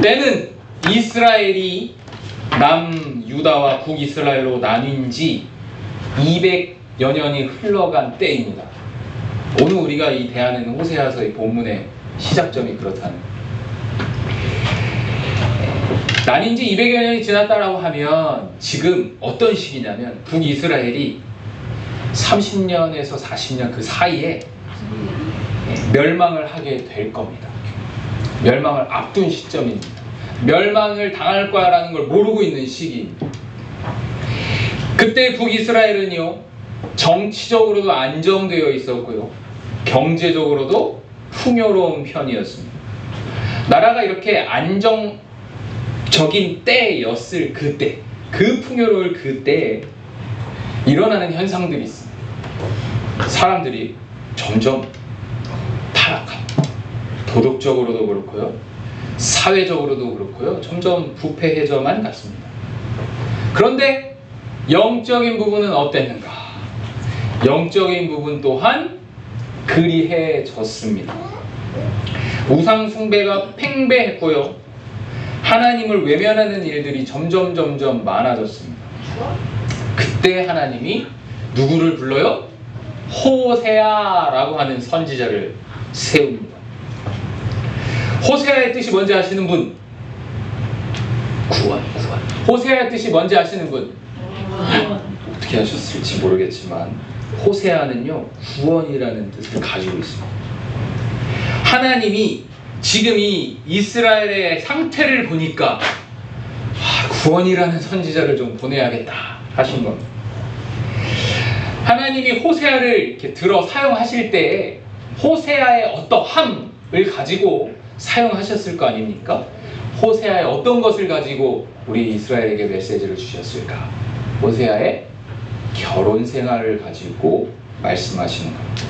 때는 이스라엘이 남유다와 북이스라엘로 나뉜 지 200여 년이 흘러간 때입니다. 오늘 우리가 이 대하는 호세아서의 본문의 시작점이 그렇다는 거예요. 나뉜 지 200여 년이 지났다라고 하면 지금 어떤 시기냐면 북이스라엘이 30년에서 40년 그 사이에 멸망을 하게 될 겁니다. 멸망을 앞둔 시점입니다. 멸망을 당할 거라는 걸 모르고 있는 시기입니다. 그때 북이스라엘은요, 정치적으로도 안정되어 있었고요, 경제적으로도 풍요로운 편이었습니다. 나라가 이렇게 안정적인 때였을 그때, 그 풍요로울 그때 일어나는 현상들이 있습니다. 사람들이 점점 타락합니다. 도덕적으로도 그렇고요, 사회적으로도 그렇고요, 점점 부패해져만 갔습니다. 그런데 영적인 부분은 어땠는가? 영적인 부분 또한 그리해졌습니다. 우상 숭배가 팽배했고요, 하나님을 외면하는 일들이 점점 많아졌습니다. 그때 하나님이 누구를 불러요? 호세아라고 하는 선지자를 세웁니다. 호세아의 뜻이 뭔지 아시는 분? 구원. 호세아의 뜻이 뭔지 아시는 분? 어떻게 하셨을지 모르겠지만 호세아는요, 구원이라는 뜻을 가지고 있습니다. 하나님이 지금 이 이스라엘의 상태를 보니까 구원이라는 선지자를 좀 보내야겠다 하신 겁니다. 하나님이 호세아를 이렇게 들어 사용하실 때 호세아의 어떠함을 가지고 사용하셨을 거 아닙니까? 호세아의 어떤 것을 가지고 우리 이스라엘에게 메시지를 주셨을까? 호세아의 결혼 생활을 가지고 말씀하시는 겁니다.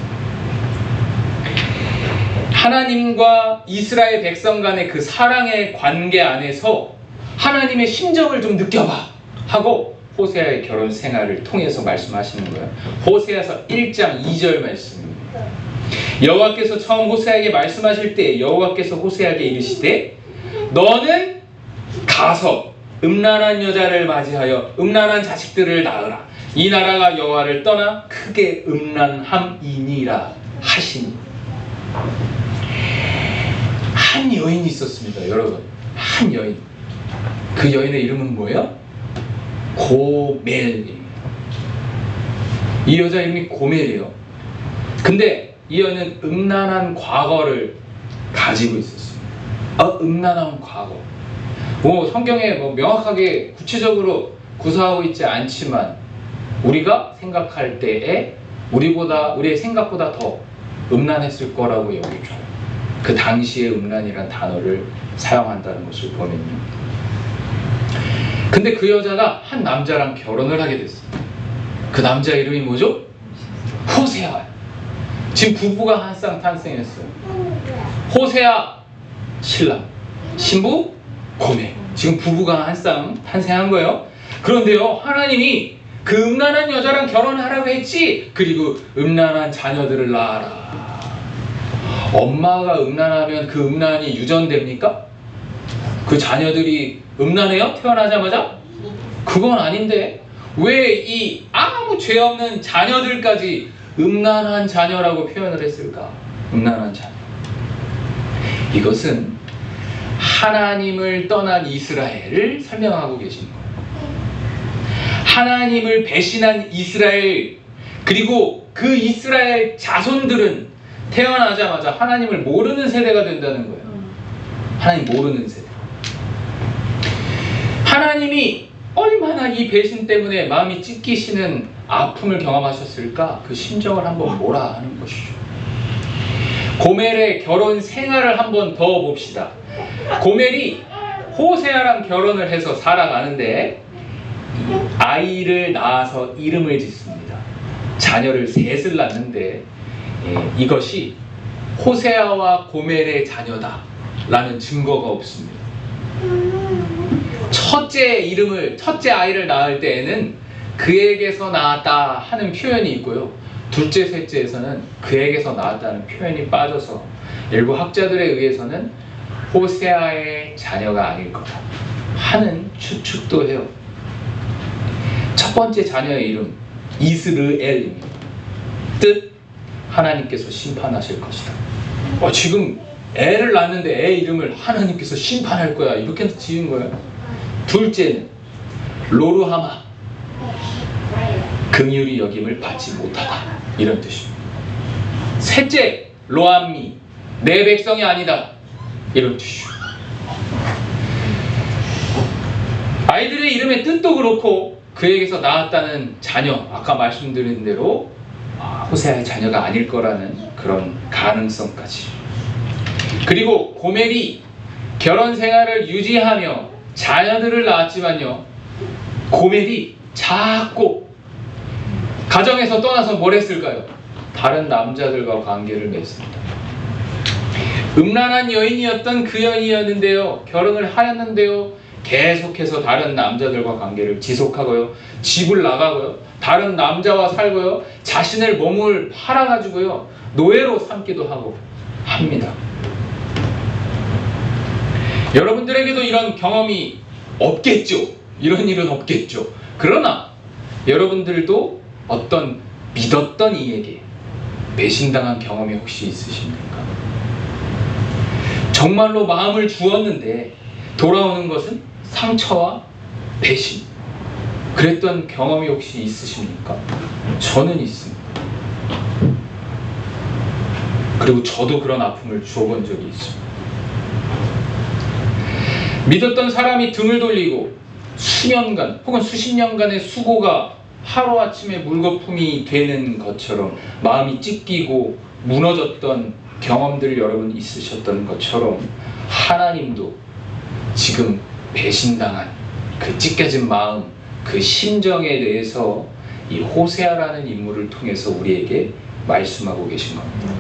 하나님과 이스라엘 백성 간의 그 사랑의 관계 안에서 하나님의 심정을 좀 느껴봐 하고 호세아의 결혼 생활을 통해서 말씀하시는 거예요. 호세아서 1장 2절 말씀입니다. 여호와께서 처음 호세아에게 말씀하실 때 여호와께서 호세아에게 이르시되 너는 가서 음란한 여자를 맞이하여 음란한 자식들을 낳으라. 이 나라가 여호와를 떠나 크게 음란함이니라 하시니. 한 여인이 있었습니다, 여러분. 한 여인. 그 여인의 이름은 뭐예요? 고멜입니다. 이 여자 이름이 고멜이에요. 근데 이 여인은 음란한 과거를 가지고 있었습니다. 음란한 과거. 성경에 명확하게 구체적으로 구사하고 있지 않지만 우리가 생각할 때에 우리의 생각보다 더 음란했을 거라고 여기죠. 그 당시에 음란이란 단어를 사용한다는 것을 보면요. 근데 그 여자가 한 남자랑 결혼을 하게 됐습니다. 그 남자 이름이 뭐죠? 호세아예요. 지금 부부가 한 쌍 탄생했어요. 호세아 신랑, 신부 고멜. 지금 부부가 한 쌍 탄생한 거예요. 그런데요, 하나님이 그 음란한 여자랑 결혼하라고 했지, 그리고 음란한 자녀들을 낳아라. 엄마가 음란하면 그 음란이 유전됩니까? 그 자녀들이 음란해요? 태어나자마자? 그건 아닌데 왜 이 아무 죄 없는 자녀들까지 음란한 자녀라고 표현을 했을까? 음란한 자녀. 이것은 하나님을 떠난 이스라엘을 설명하고 계신 거예요. 하나님을 배신한 이스라엘, 그리고 그 이스라엘 자손들은 태어나자마자 하나님을 모르는 세대가 된다는 거예요. 하나님 모르는 세대. 하나님이 얼마나 이 배신 때문에 마음이 찢기시는 아픔을 경험하셨을까? 그 심정을 한번 뭐라 하는 것이죠. 고멜의 결혼 생활을 한번 더 봅시다. 고멜이 호세아랑 결혼을 해서 살아가는데 아이를 낳아서 이름을 짓습니다. 자녀를 셋을 낳는데 이것이 호세아와 고멜의 자녀다 라는 증거가 없습니다. 첫째 아이를 낳을 때에는 그에게서 나왔다 하는 표현이 있고요, 둘째, 셋째에서는 그에게서 나왔다는 표현이 빠져서 일부 학자들에 의해서는 호세아의 자녀가 아닐 거다 하는 추측도 해요. 첫 번째 자녀의 이름 이스르엘입니다. 뜻 하나님께서 심판하실 것이다. 지금 애를 낳았는데 애 이름을 하나님께서 심판할 거야 이렇게 지은 거예요. 둘째는 로루하마, 긍휼히 여김을 받지 못하다 이런 뜻입니다. 셋째 로암미, 내 백성이 아니다 이런 뜻이에요. 아이들의 이름의 뜻도 그렇고 그에게서 나왔다는 자녀, 아까 말씀드린 대로 호세아의 자녀가 아닐 거라는 그런 가능성까지. 그리고 고멜이 결혼 생활을 유지하며 자녀들을 낳았지만요, 고멜이 자꾸 가정에서 떠나서 뭘 했을까요? 다른 남자들과 관계를 맺습니다. 음란한 여인이었던 그 여인이었는데요, 결혼을 하였는데요, 계속해서 다른 남자들과 관계를 지속하고요, 집을 나가고요, 다른 남자와 살고요, 자신의 몸을 팔아가지고요, 노예로 삼기도 하고 합니다. 여러분들에게도 이런 경험이 없겠죠. 이런 일은 없겠죠. 그러나 여러분들도 어떤 믿었던 이에게 배신당한 경험이 혹시 있으십니까? 정말로 마음을 주었는데 돌아오는 것은 상처와 배신. 그랬던 경험이 혹시 있으십니까? 저는 있습니다. 그리고 저도 그런 아픔을 주어본 적이 있습니다. 믿었던 사람이 등을 돌리고 수년간 혹은 수십 년간의 수고가 하루아침에 물거품이 되는 것처럼 마음이 찢기고 무너졌던 경험들 여러분 있으셨던 것처럼 하나님도 지금 배신당한 그 찢겨진 마음, 그 심정에 대해서 이 호세아라는 인물을 통해서 우리에게 말씀하고 계신 겁니다.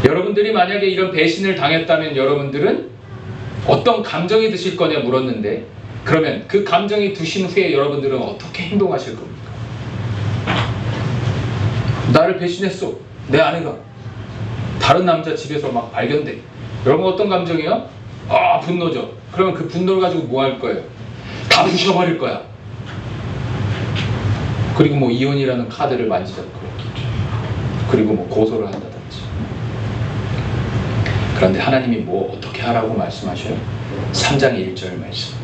여러분들이 만약에 이런 배신을 당했다면 여러분들은 어떤 감정이 드실 거냐 물었는데, 그러면 그 감정이 드신 후에 여러분들은 어떻게 행동하실 겁니까? 나를 배신했어, 내 아내가 다른 남자 집에서 막 발견돼. 여러분 어떤 감정이에요? 분노죠. 그러면 그 분노를 가지고 뭐 할 거예요? 다 부셔버릴 거야. 그리고 뭐 이혼이라는 카드를 만지작거리고, 그리고 뭐 고소를 한다든지. 그런데 하나님이 뭐 어떻게 하라고 말씀하셔요? 3장 1절 말씀.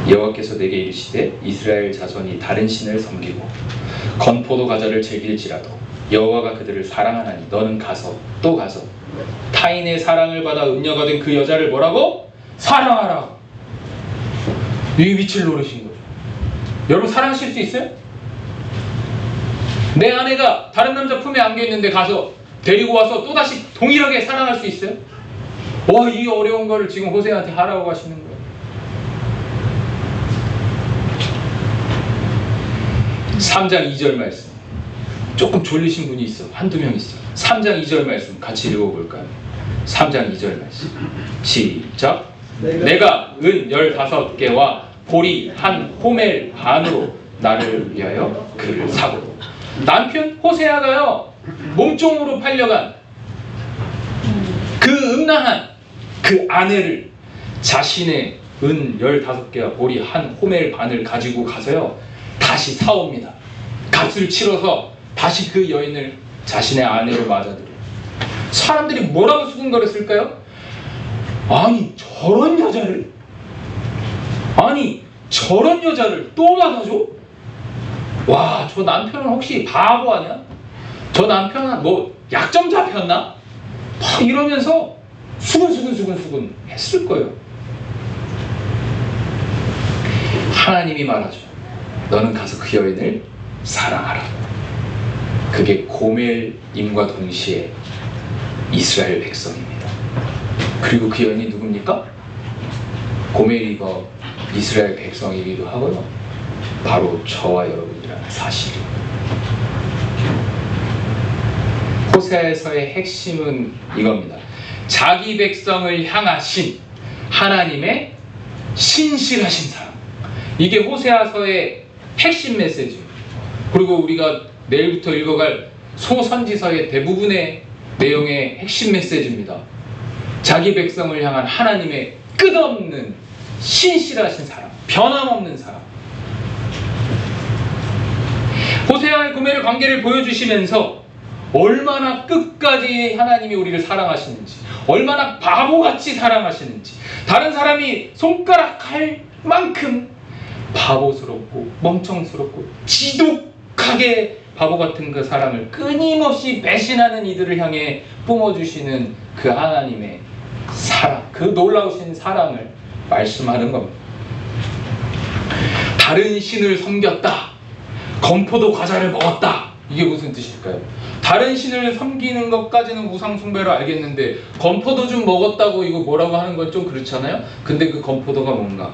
여호와께서 내게 이르시되 이스라엘 자손이 다른 신을 섬기고 건포도 과자를 즐길지라도 여호와가 그들을 사랑하나니 너는 가서 또 가서 타인의 사랑을 받아 음녀가 된 그 여자를 뭐라고? 사랑하라. 이 위치를 노리신 거죠. 여러분 사랑하실 수 있어요? 내 아내가 다른 남자 품에 안겨 있는데 가서 데리고 와서 또다시 동일하게 사랑할 수 있어요? 이 어려운 거를 지금 호세아한테 하라고 하시는 거예요. 3장 2절 말씀. 조금 졸리신 분이 있어. 한두 명 있어. 3장 2절 말씀 같이 읽어볼까요? 3장 2절 말씀. 시작. 내가 은 15개와 보리 한 호멜 반으로 나를 위하여 그를 사고. 남편 호세아가요, 몸종으로 팔려간 그 음란한 그 아내를 자신의 은 15개와 보리 한 호멜 반을 가지고 가서요, 다시 사옵니다. 값을 치러서 다시 그 여인을 자신의 아내로 맞아들여요. 사람들이 뭐라고 수군거렸을까요? 아니 저런 여자를 또 받아줘? 와, 저 남편은 혹시 바보 아니야? 저 남편은 뭐 약점 잡혔나? 막 이러면서 수근 했을 거예요. 하나님이 말하죠. 너는 가서 그 여인을 사랑하라. 그게 고멜임과 동시에 이스라엘 백성입니다. 그리고 그 여인이 누굽니까? 고멜이가 이스라엘 백성이기도 하고요, 바로 저와 여러분이라는 사실이에요. 호세아에서의 핵심은 이겁니다. 자기 백성을 향하신 하나님의 신실하신 사랑. 이게 호세아서의 핵심 메시지예요. 그리고 우리가 내일부터 읽어갈 소선지서의 대부분의 내용의 핵심 메시지입니다. 자기 백성을 향한 하나님의 끝없는 신실하신 사랑, 변함없는 사랑. 호세아의 고멜의 관계를 보여주시면서 얼마나 끝까지 하나님이 우리를 사랑하시는지, 얼마나 바보같이 사랑하시는지, 다른 사람이 손가락할 만큼 바보스럽고 멍청스럽고 지독하게 바보 같은 그 사랑을 끊임없이 배신하는 이들을 향해 뿜어주시는 그 하나님의 사랑, 그 놀라우신 사랑을 말씀하는 겁니다. 다른 신을 섬겼다, 건포도 과자를 먹었다, 이게 무슨 뜻일까요? 다른 신을 섬기는 것까지는 우상 숭배로 알겠는데 건포도 좀 먹었다고 이거 뭐라고 하는 건 좀 그렇잖아요. 근데 그 건포도가 뭔가,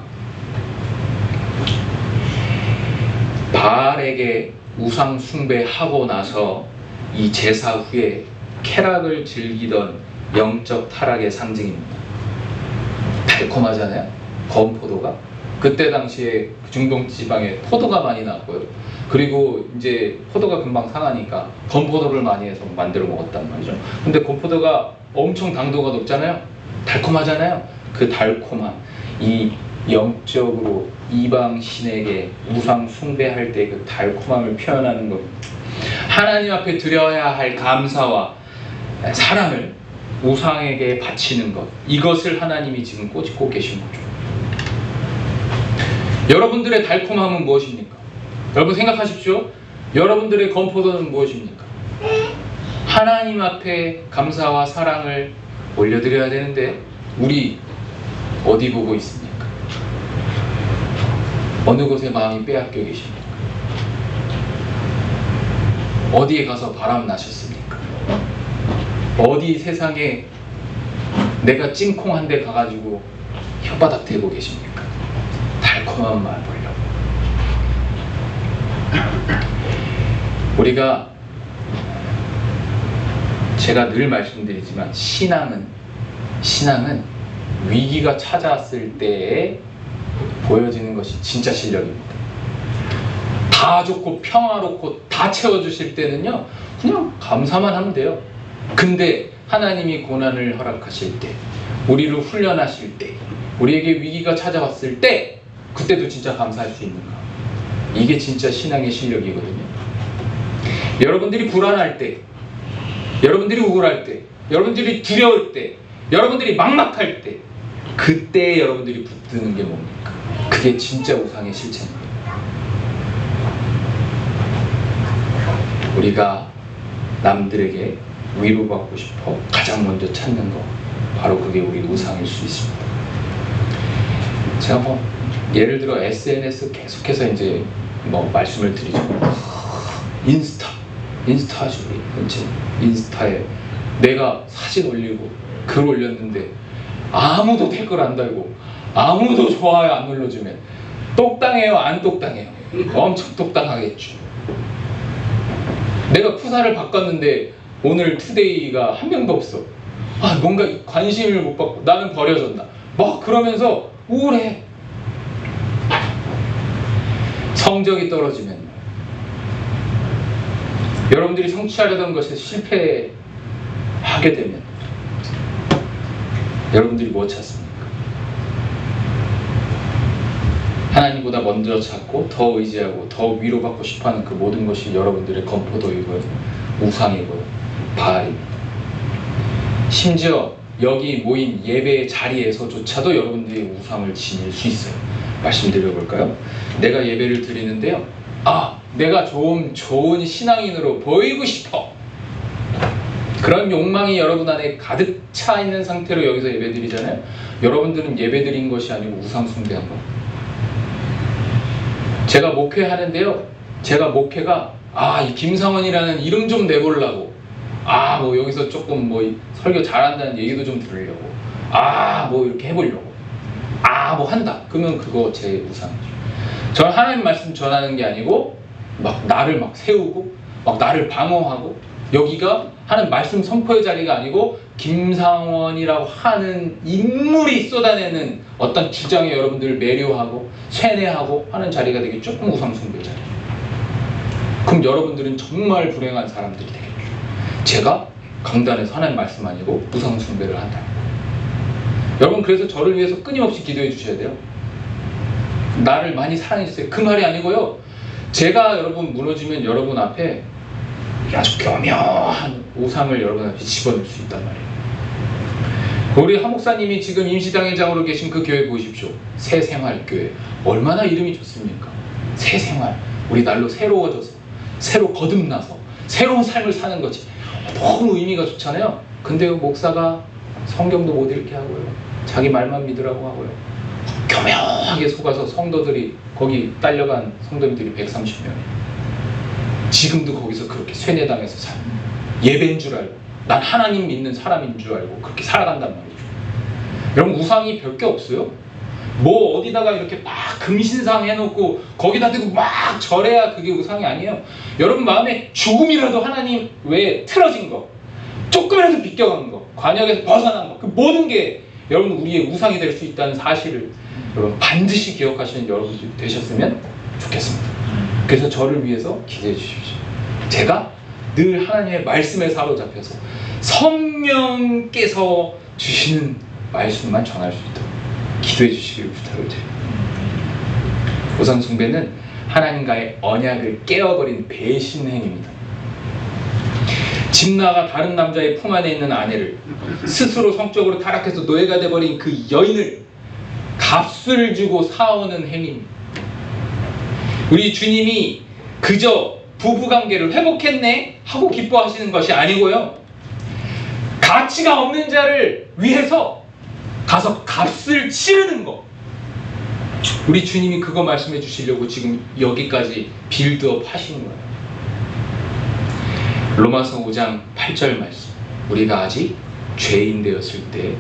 바알에게 우상 숭배하고 나서 이 제사 후에 쾌락을 즐기던 영적 타락의 상징입니다. 달콤하잖아요, 건포도가. 그때 당시에 중동 지방에 포도가 많이 났고요. 그리고 이제 포도가 금방 상하니까 건포도를 많이 해서 만들어 먹었단 말이죠. 근데 건포도가 엄청 당도가 높잖아요. 달콤하잖아요. 그 달콤한, 이 영적으로 이방 신에게 우상 숭배할 때 그 달콤함을 표현하는 겁니다. 하나님 앞에 드려야 할 감사와 사랑을 우상에게 바치는 것, 이것을 하나님이 지금 꼬집고 계신 거죠. 여러분들의 달콤함은 무엇입니까? 여러분 생각하십시오. 여러분들의 건포도는 무엇입니까? 하나님 앞에 감사와 사랑을 올려드려야 되는데 우리 어디 보고 있습니까? 어느 곳에 마음이 빼앗겨 계십니까? 어디에 가서 바람 나셨습니까? 어디 세상에 내가 찡콩 한 대 가가지고 혓바닥 대고 계십니까? 달콤한 말 보려고. 우리가, 제가 늘 말씀드리지만 신앙은 위기가 찾아왔을 때에 보여지는 것이 진짜 실력입니다. 다 좋고 평화롭고 다 채워주실 때는요 그냥 감사만 하면 돼요. 근데 하나님이 고난을 허락하실 때, 우리를 훈련하실 때, 우리에게 위기가 찾아왔을 때 그때도 진짜 감사할 수 있는가? 이게 진짜 신앙의 실력이거든요. 여러분들이 불안할 때, 여러분들이 우울할 때, 여러분들이 두려울 때, 여러분들이 막막할 때, 그때 여러분들이 붙드는 게 뭡니까? 그게 진짜 우상의 실체입니다. 우리가 남들에게 위로받고 싶어 가장 먼저 찾는 거, 바로 그게 우리 우상일 수 있습니다. 제가 뭐 예를 들어 SNS 계속해서 이제 뭐 말씀을 드리죠. 인스타죠. 이제 인스타에 내가 사진 올리고 글 올렸는데 아무도 댓글 안 달고 아무도 좋아요 안 눌러주면 똑당해요, 안 똑당해요? 엄청 똑당하겠죠. 내가 푸사를 바꿨는데 오늘 투데이가 한 명도 없어. 아, 뭔가 관심을 못 받고 나는 버려졌나, 막 그러면서 우울해. 성적이 떨어지면, 여러분들이 성취하려던 것에 실패하게 되면 여러분들이 뭐 찾습니까? 하나님보다 먼저 찾고 더 의지하고 더 위로받고 싶어하는 그 모든 것이 여러분들의 건포도이고요, 우상이고요, 바알입니다. 심지어 여기 모인 예배의 자리에서조차도 여러분들이 우상을 지닐 수 있어요. 말씀드려볼까요? 내가 예배를 드리는데요, 내가 좋은 신앙인으로 보이고 싶어, 그런 욕망이 여러분 안에 가득 차 있는 상태로 여기서 예배 드리잖아요. 여러분들은 예배 드린 것이 아니고 우상 숭배한 거. 제가 목회하는데요, 제가 목회가 이 김상원이라는 이름 좀 내보려고, 뭐 여기서 조금 뭐 설교 잘한다는 얘기도 좀 들으려고, 뭐 이렇게 해보려고, 뭐 한다, 그러면 그거 제 우상이죠. 저는 하나님 말씀 전하는 게 아니고 막 나를 막 세우고 막 나를 방어하고, 여기가 하는 말씀 선포의 자리가 아니고 김상원이라고 하는 인물이 쏟아내는 어떤 주장에 여러분들을 매료하고 세뇌하고 하는 자리가 되게 조금 우상숭배 자리. 그럼 여러분들은 정말 불행한 사람들이 되겠죠. 제가 강단에서 하나님 말씀 아니고 우상 숭배를 한다는 거예요. 여러분, 그래서 저를 위해서 끊임없이 기도해 주셔야 돼요. 나를 많이 사랑해 주세요. 그 말이 아니고요, 제가 여러분 무너지면 여러분 앞에 아주 교묘한 우상을 여러분 앞에 집어넣을 수 있단 말이에요. 우리 한 목사님이 지금 임시당회장으로 계신 그 교회 보십시오. 새생활교회. 얼마나 이름이 좋습니까? 새생활. 우리 날로 새로워져서, 새로 거듭나서 새로운 삶을 사는 거지. 너무 의미가 좋잖아요. 근데요, 목사가 성경도 못 읽게 하고요, 자기 말만 믿으라고 하고요, 교묘하게 속아서 성도들이, 거기 딸려간 성도님들이 130명이에요. 지금도 거기서 그렇게 쇠뇌당해서 살고, 예배인 줄 알고, 난 하나님 믿는 사람인 줄 알고 그렇게 살아간단 말이죠. 여러분, 우상이 별게 없어요. 뭐 어디다가 이렇게 막 금신상 해놓고 거기다 대고 막 절해야 그게 우상이 아니에요. 여러분 마음에 조금이라도 하나님 외에 틀어진 거, 조금이라도 비껴간 거, 관역에서 벗어난 거, 그 모든 게 여러분 우리의 우상이 될 수 있다는 사실을 여러분 반드시 기억하시는 여러분들이 되셨으면 좋겠습니다. 그래서 저를 위해서 기도해 주십시오. 제가 늘 하나님의 말씀에 사로잡혀서 성령께서 주시는 말씀만 전할 수 있도록 기도해 주시길 부탁을 드립니다. 우상 숭배는 하나님과의 언약을 깨어버린 배신 행위입니다. 집 나가 다른 남자의 품 안에 있는 아내를, 스스로 성적으로 타락해서 노예가 돼버린 그 여인을 값을 주고 사오는 행위입니다. 우리 주님이 그저 부부관계를 회복했네 하고 기뻐하시는 것이 아니고요, 가치가 없는 자를 위해서 가서 값을 치르는 거. 우리 주님이 그거 말씀해 주시려고 지금 여기까지 빌드업 하시는 거예요. 로마서 5장 8절 말씀. 우리가 아직 죄인 되었을 때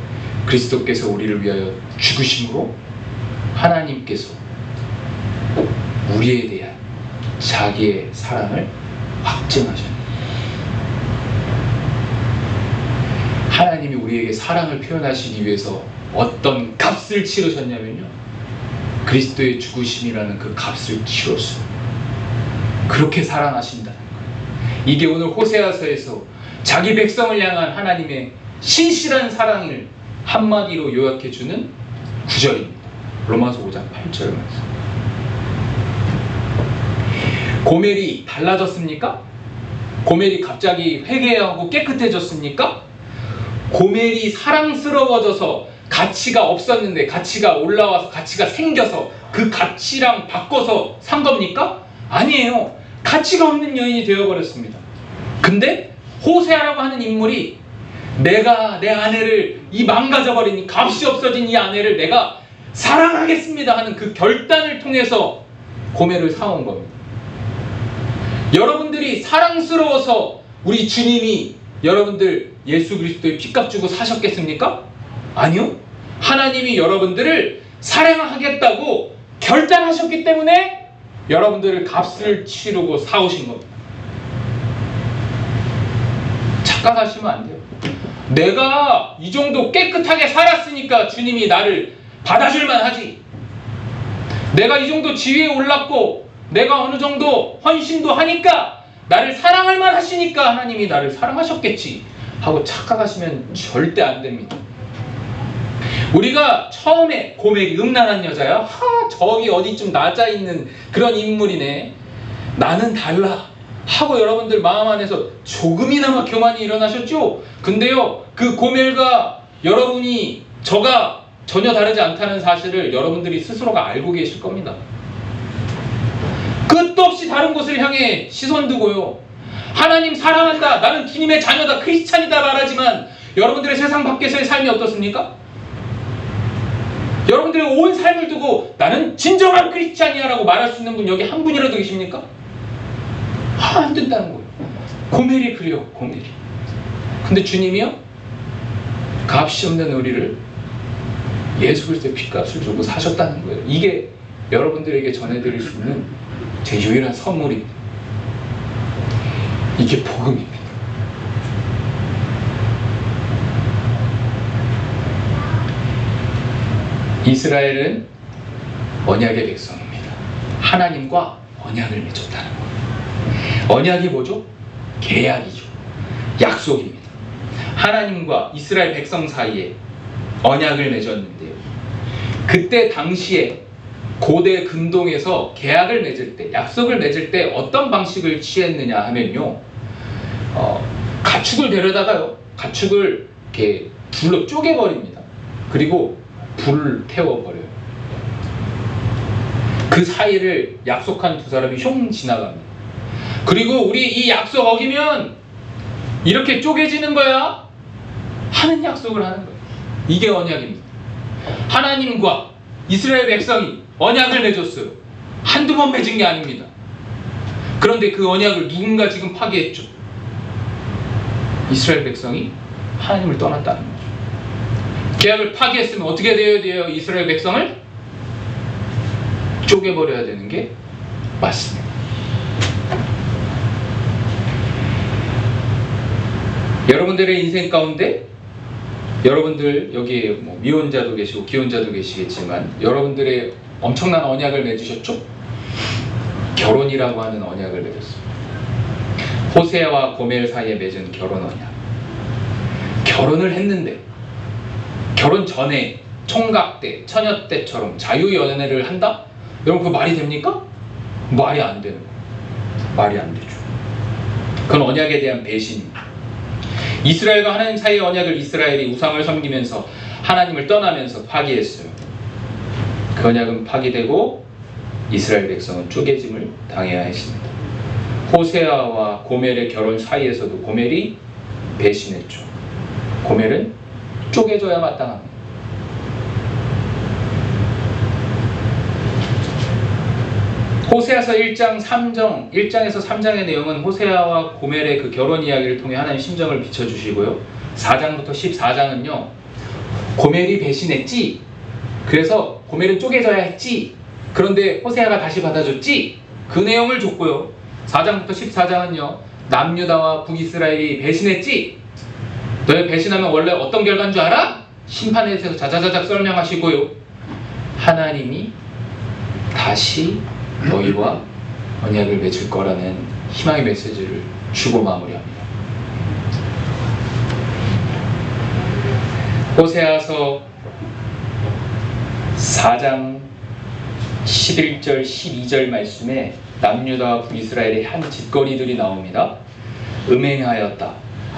그리스도께서 우리를 위하여 죽으심으로 하나님께서 우리에 대한 자기의 사랑을 확증하셨습니다. 하나님이 우리에게 사랑을 표현하시기 위해서 어떤 값을 치르셨냐면요, 그리스도의 죽으심이라는 그 값을 치렀어요. 그렇게 사랑하신다는 거예요. 이게 오늘 호세아서에서 자기 백성을 향한 하나님의 신실한 사랑을 한마디로 요약해주는 구절입니다. 로마서 5장 8절 말씀. 고멜이 달라졌습니까? 고멜이 갑자기 회개하고 깨끗해졌습니까? 고멜이 사랑스러워져서 가치가 없었는데 가치가 올라와서 가치가 생겨서 그 가치랑 바꿔서 산 겁니까? 아니에요. 가치가 없는 여인이 되어버렸습니다. 근데 호세아라고 하는 인물이 내가 내 아내를, 이 망가져버린, 이 값이 없어진 이 아내를 내가 사랑하겠습니다 하는 그 결단을 통해서 고멜을 사온 겁니다. 여러분들이 사랑스러워서 우리 주님이 여러분들 예수 그리스도의 핏값 주고 사셨겠습니까? 아니요. 하나님이 여러분들을 사랑하겠다고 결단하셨기 때문에 여러분들을 값을 치르고 사오신 겁니다. 착각하시면 안 돼요. 내가 이 정도 깨끗하게 살았으니까 주님이 나를 받아줄만 하지. 내가 이 정도 지위에 올랐고 내가 어느 정도 헌신도 하니까 나를 사랑할 만 하시니까 하나님이 나를 사랑하셨겠지 하고 착각하시면 절대 안 됩니다. 우리가 처음에 고멜이 음란한 여자야? 저기 어디쯤 낮아있는 그런 인물이네, 나는 달라 하고 여러분들 마음 안에서 조금이나마 교만이 일어나셨죠? 근데요, 그 고멜과 여러분이 저가 전혀 다르지 않다는 사실을 여러분들이 스스로가 알고 계실 겁니다. 끝도 없이 다른 곳을 향해 시선 두고요, 하나님 사랑한다, 나는 주님의 자녀다, 크리스찬이다 말하지만 여러분들의 세상 밖에서의 삶이 어떻습니까? 여러분들의 온 삶을 두고 나는 진정한 크리스찬이야 라고 말할 수 있는 분 여기 한 분이라도 계십니까? 안 된다는 거예요. 고멜이 그래요, 고멜이. 근데 주님이요, 값이 없는 우리를 예수 그리스도의 핏값을 주고 사셨다는 거예요. 이게 여러분들에게 전해드릴 수 있는 제 유일한 선물입니다. 이게 복음입니다. 이스라엘은 언약의 백성입니다. 하나님과 언약을 맺었다는 거예요. 언약이 뭐죠? 계약이죠. 약속입니다. 하나님과 이스라엘 백성 사이에 언약을 맺었는데요. 그때 당시에 고대 근동에서 계약을 맺을 때, 약속을 맺을 때 어떤 방식을 취했느냐 하면요, 가축을 데려다가요, 가축을 이렇게 불로 쪼개버립니다. 그리고 불을 태워버려요. 그 사이를 약속한 두 사람이 흉 지나갑니다. 그리고 우리 이 약속 어기면 이렇게 쪼개지는 거야 하는 약속을 하는 거예요. 이게 언약입니다. 하나님과 이스라엘 백성이 언약을 맺었어요. 한두 번 맺은 게 아닙니다. 그런데 그 언약을 누군가 지금 파기했죠. 이스라엘 백성이 하나님을 떠났다는 거죠. 계약을 파기했으면 어떻게 되어야 돼요? 이스라엘 백성을 쪼개버려야 되는 게 맞습니다. 여러분들의 인생 가운데, 여러분들 여기에 뭐 미혼자도 계시고 기혼자도 계시겠지만 여러분들의 엄청난 언약을 맺으셨죠? 결혼이라고 하는 언약을 맺었습니다. 호세아와 고멜 사이에 맺은 결혼 언약. 결혼을 했는데 결혼 전에 총각 때, 처녀 때처럼 자유연애를 한다? 여러분 그거 말이 됩니까? 말이 안 되는 거예요. 말이 안 되죠. 그건 언약에 대한 배신입니다. 이스라엘과 하나님 사이의 언약을 이스라엘이 우상을 섬기면서 하나님을 떠나면서 파기했어요. 그 언약은 파기되고 이스라엘 백성은 쪼개짐을 당해야 했습니다. 호세아와 고멜의 결혼 사이에서도 고멜이 배신했죠. 고멜은 쪼개져야 마땅합니다. 호세아서 1장에서 3장의 내용은 호세아와 고멜의 그 결혼 이야기를 통해 하나님 심정을 비춰주시고요. 4장부터 14장은요, 고멜이 배신했지, 그래서 고멜은 쪼개져야 했지, 그런데 호세아가 다시 받아줬지, 그 내용을 줬고요. 4장부터 14장은요, 남유다와 북이스라엘이 배신했지, 너희 배신하면 원래 어떤 결과인 줄 알아? 심판에 대해서 자자자작 설명하시고요. 하나님이 다시 너희와 언약을 맺을 거라는 희망의 메시지를 주고 마무리합니다. 호세아서 4장 11절 12절 말씀에 남유다와 북이스라엘의 한 짓거리들이 나옵니다. 음행하였다.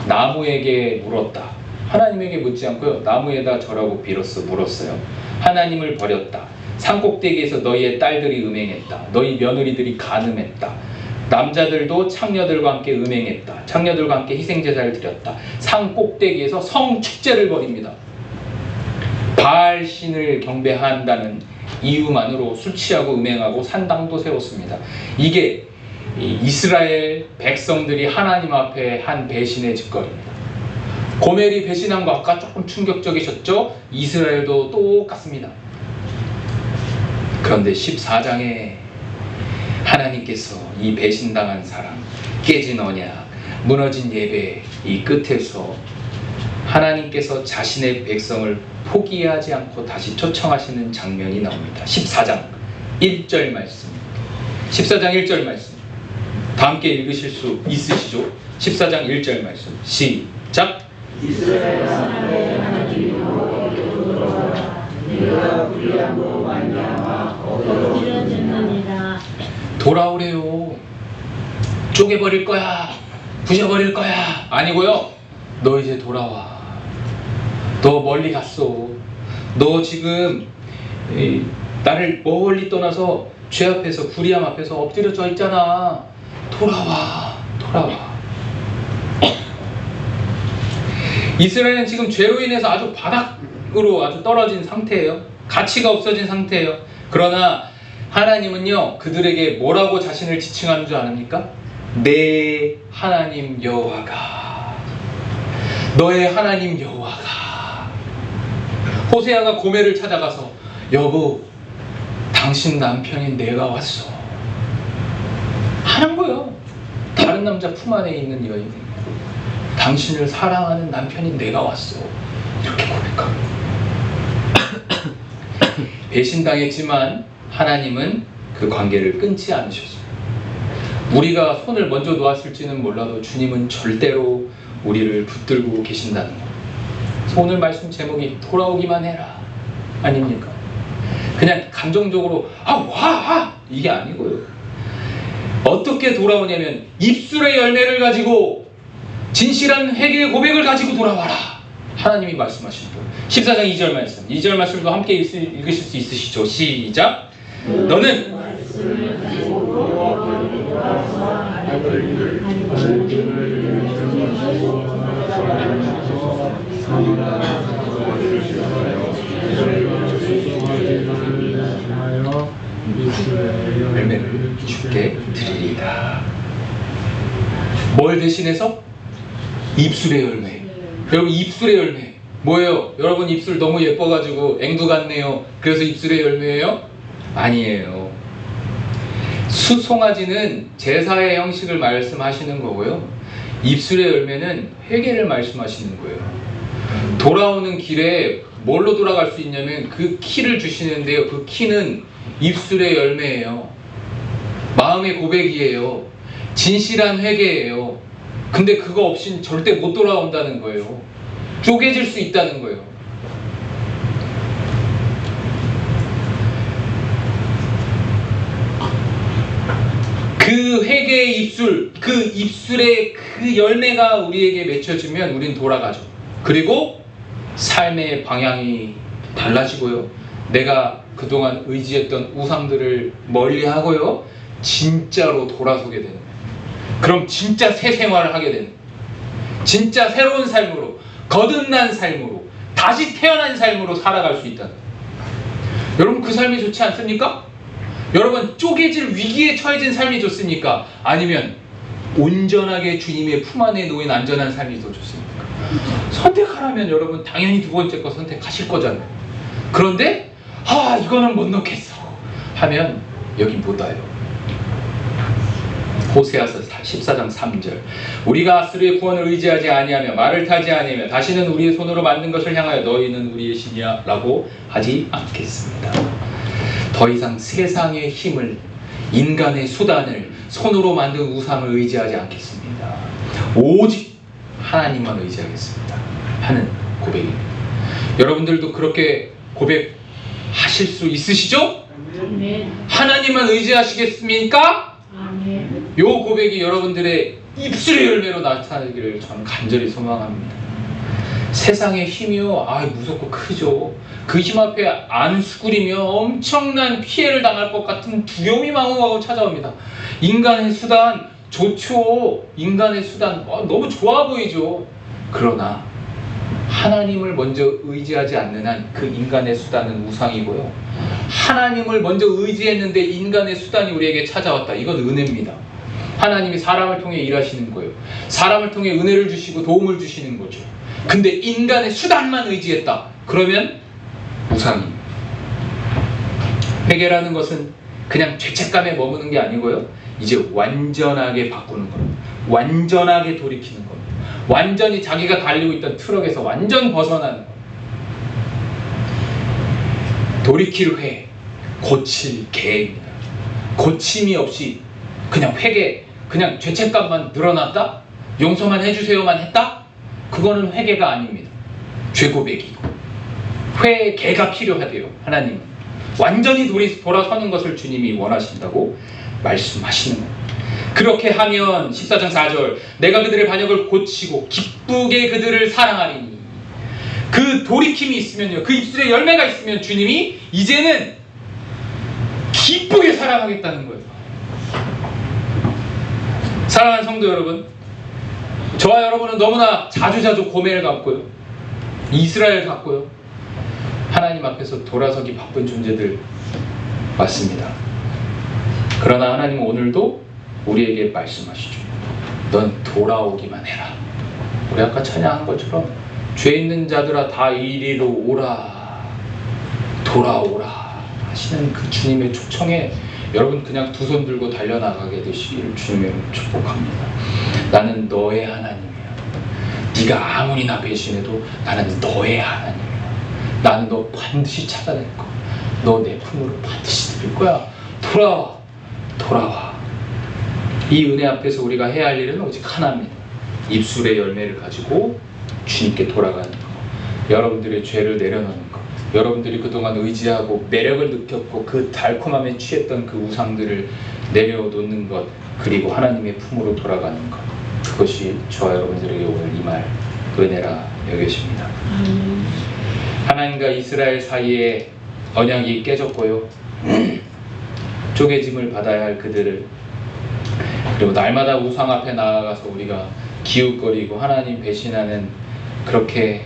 나무에게 물었다. 하나님에게 묻지 않고요, 나무에다 절하고 물었어요. 하나님을 버렸다. 산꼭대기에서 너희의 딸들이 음행했다. 너희 며느리들이 간음했다. 남자들도 창녀들과 함께 음행했다. 창녀들과 함께 희생제사를 드렸다. 산꼭대기에서 성축제를 벌입니다. 바알 신을 경배한다는 이유만으로 술 취하고 음행하고 산당도 세웠습니다. 이게 이스라엘 백성들이 하나님 앞에 한 배신의 짓거리입니다. 고멜이 배신한 거 아까 조금 충격적이셨죠? 이스라엘도 똑같습니다. 그런데 14장에 하나님께서 이 배신당한 사람, 깨진 언약, 무너진 예배 이 끝에서 하나님께서 자신의 백성을 포기하지 않고 다시 초청하시는 장면이 나옵니다. 14장 1절 말씀. 14장 1절 말씀. 다 함께 읽으실 수 있으시죠? 14장 1절 말씀. 시작. 이스라엘 하나님의 하나님으로 돌아오라. 네가 불의함으로 말미암아 엎어지느니라. 돌아오래요. 쪼개버릴 거야, 부셔버릴 거야 아니고요, 너 이제 돌아와. 너 멀리 갔어. 너 지금 나를 멀리 떠나서 죄 앞에서, 불의함 앞에서 엎드려져 있잖아. 돌아와. 이스라엘은 지금 죄로 인해서 아주 바닥으로 아주 떨어진 상태예요. 가치가 없어진 상태예요. 그러나 하나님은요, 그들에게 뭐라고 자신을 지칭하는 줄 아십니까? 내 하나님 여호와가, 너의 하나님 여호와가. 호세아가 고멜을 찾아가서 여보, 당신 남편인 내가 왔어 하는 거예요. 다른 남자 품 안에 있는 여인이 당신을 사랑하는 남편인 내가 왔어 이렇게 고백하고. 배신당했지만 하나님은 그 관계를 끊지 않으셨어요. 우리가 손을 먼저 놓았을지는 몰라도 주님은 절대로 우리를 붙들고 계신다는 거. 그래서 오늘 말씀 제목이 돌아오기만 해라 아닙니까? 그냥 감정적으로 와 이게 아니고요. 어떻게 돌아오냐면 입술의 열매를 가지고 진실한 회개의 고백을 가지고 돌아와라. 하나님이 말씀하시는 거예요. 14장 2절 말씀. 2절 말씀도 함께 읽으실 수 있으시죠? 시작. 너는 열매를 주께 드리리다. 뭘 대신해서? 입술의 열매. 여러분 입술의 열매 뭐예요? 여러분 입술 너무 예뻐가지고 앵두 같네요. 그래서 입술의 열매예요? 아니에요. 수송아지는 제사의 형식을 말씀하시는 거고요. 입술의 열매는 회개를 말씀하시는 거예요. 돌아오는 길에 뭘로 돌아갈 수 있냐면 그 키를 주시는데요. 그 키는 입술의 열매예요. 마음의 고백이에요. 진실한 회개예요. 근데 그거 없이는 절대 못 돌아온다는 거예요. 쪼개질 수 있다는 거예요. 그 회개의 입술, 그 입술의 그 열매가 우리에게 맺혀지면 우린 돌아가죠. 그리고 삶의 방향이 달라지고요. 내가 그동안 의지했던 우상들을 멀리하고요. 진짜로 돌아서게 되는 거예요. 그럼 진짜 새 생활을 하게 되는 거예요. 진짜 새로운 삶으로, 거듭난 삶으로, 다시 태어난 삶으로 살아갈 수 있다는 거예요. 여러분 그 삶이 좋지 않습니까? 여러분 쪼개질 위기에 처해진 삶이 좋습니까? 아니면 온전하게 주님의 품 안에 놓인 안전한 삶이 더 좋습니까? 선택하라면 여러분 당연히 두 번째 거 선택하실 거잖아요. 그런데 이거는 못 넣겠어 하면 여기 못 와요. 호세아서 14장 3절. 우리가 아수르의 구원을 의지하지 아니하며 말을 타지 아니하며 다시는 우리의 손으로 만든 것을 향하여 너희는 우리의 신이야 라고 하지 않겠습니다. 더 이상 세상의 힘을, 인간의 수단을, 손으로 만든 우상을 의지하지 않겠습니다. 오직 하나님만 의지하겠습니다 하는 고백입니다. 여러분들도 그렇게 고백하실 수 있으시죠? 아멘. 하나님만 의지하시겠습니까? 아멘. 요 고백이 여러분들의 입술의 열매로 나타나기를 저는 간절히 소망합니다. 세상의 힘이요, 무섭고 크죠. 그 힘 앞에 안 수그리며 엄청난 피해를 당할 것 같은 두려움이 마음하고 찾아옵니다. 인간의 수단 좋죠. 인간의 수단 너무 좋아 보이죠. 그러나 하나님을 먼저 의지하지 않는 한 그 인간의 수단은 우상이고요. 하나님을 먼저 의지했는데 인간의 수단이 우리에게 찾아왔다. 이건 은혜입니다. 하나님이 사람을 통해 일하시는 거예요. 사람을 통해 은혜를 주시고 도움을 주시는 거죠. 근데 인간의 수단만 의지했다. 그러면 우상입니다. 회개라는 것은 그냥 죄책감에 머무는 게 아니고요. 이제 완전하게 바꾸는 겁니다. 완전하게 돌이키는 겁니다. 완전히 자기가 달리고 있던 트럭에서 완전 벗어나는 겁니다. 돌이킬 회, 고칠 개입니다. 고침이 없이 그냥 회개, 그냥 죄책감만 늘어났다? 용서만 해주세요만 했다? 그거는 회개가 아닙니다. 죄고백이고 회개가 필요하대요. 하나님은 완전히 돌아서는 것을 주님이 원하신다고 말씀하시는 겁니다. 그렇게 하면 14장 4절 내가 그들의 반역을 고치고 기쁘게 그들을 사랑하리니 그 돌이킴이 있으면요, 그 입술에 열매가 있으면 주님이 이제는 기쁘게 사랑하겠다는 거예요. 사랑하는 성도 여러분, 저와 여러분은 너무나 자주자주 고뇌를 갖고요, 이스라엘 갖고요, 하나님 앞에서 돌아서기 바쁜 존재들 맞습니다. 그러나 하나님은 오늘도 우리에게 말씀하시죠. 넌 돌아오기만 해라. 우리 아까 찬양한 것처럼 죄 있는 자들아 다 이리로 오라, 돌아오라 하시는 그 주님의 초청에 여러분 그냥 두 손 들고 달려나가게 되시기를 주님의 축복합니다. 나는 너의 하나님이야. 네가 아무리 나 배신해도 나는 너의 하나님이야. 나는 너 반드시 찾아낼 거야. 너 내 품으로 반드시 들일 거야. 돌아와, 돌아와. 이 은혜 앞에서 우리가 해야 할 일은 오직 하나입니다. 입술의 열매를 가지고 주님께 돌아가는 것, 여러분들의 죄를 내려놓는 것, 여러분들이 그동안 의지하고 매력을 느꼈고 그 달콤함에 취했던 그 우상들을 내려놓는 것, 그리고 하나님의 품으로 돌아가는 것, 그것이 저와 여러분들에게 오늘 이 말 은혜라 여겨집니다. 하나님과 이스라엘 사이에 언약이 깨졌고요, 쪼개짐을 받아야 할 그들을, 그리고 날마다 우상 앞에 나아가서 우리가 기웃거리고 하나님 배신하는, 그렇게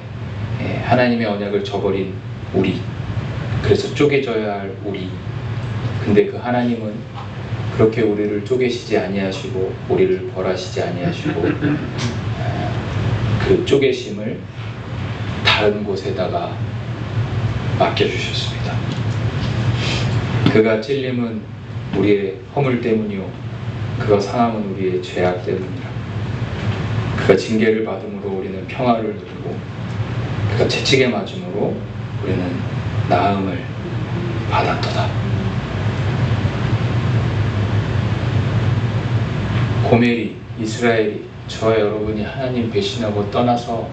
하나님의 언약을 저버린 우리, 그래서 쪼개져야 할 우리. 근데 그 하나님은 그렇게 우리를 쪼개시지 아니하시고 우리를 벌하시지 아니하시고 그 쪼개심을 다른 곳에다가 맡겨주셨습니다. 그가 찔림은 우리의 허물 때문이요, 그가 상함은 우리의 죄악 때문이라. 그가 징계를 받음으로 우리는 평화를 누리고, 그가 채찍에 맞음으로 우리는 나음을 받았도다. 고멜이, 이스라엘이, 저와 여러분이 하나님 배신하고 떠나서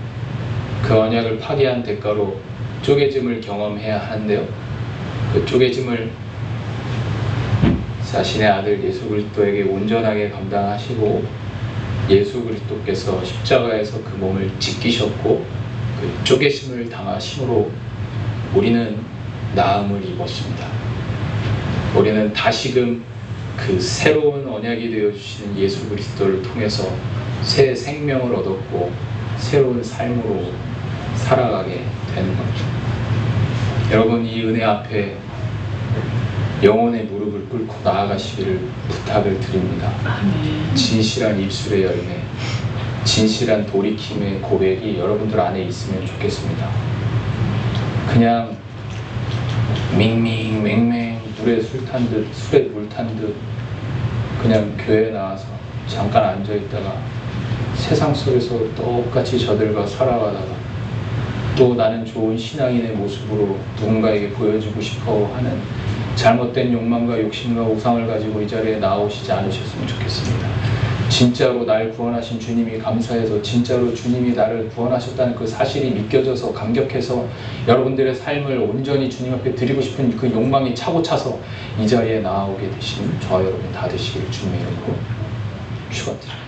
그 언약을 파괴한 대가로 쪼개짐을 경험해야 하는데요, 그 쪼개짐을 자신의 아들 예수 그리스도에게 온전하게 감당하시고 예수 그리스도께서 십자가에서 그 몸을 찢기셨고 그 쪼개심을 당하심으로 우리는 나음을 입었습니다. 우리는 다시금 그 새로운 언약이 되어주시는 예수 그리스도를 통해서 새 생명을 얻었고 새로운 삶으로 살아가게 되는 겁니다. 여러분, 이 은혜 앞에 영혼의 무릎을 꿇고 나아가시기를 부탁을 드립니다. 진실한 입술의 열매, 진실한 돌이킴의 고백이 여러분들 안에 있으면 좋겠습니다. 그냥 맹맹 물에 술 탄 듯, 술에 물 탄 듯 그냥 교회에 나와서 잠깐 앉아있다가 세상 속에서 똑같이 저들과 살아가다가 또 나는 좋은 신앙인의 모습으로 누군가에게 보여주고 싶어 하는 잘못된 욕망과 욕심과 우상을 가지고 이 자리에 나오시지 않으셨으면 좋겠습니다. 진짜로 날 구원하신 주님이 감사해서, 진짜로 주님이 나를 구원하셨다는 그 사실이 믿겨져서 감격해서 여러분들의 삶을 온전히 주님 앞에 드리고 싶은 그 욕망이 차고 차서 이 자리에 나오게 되신 저와 여러분 다 되시기를 주님의 이름으로 축원드립니다.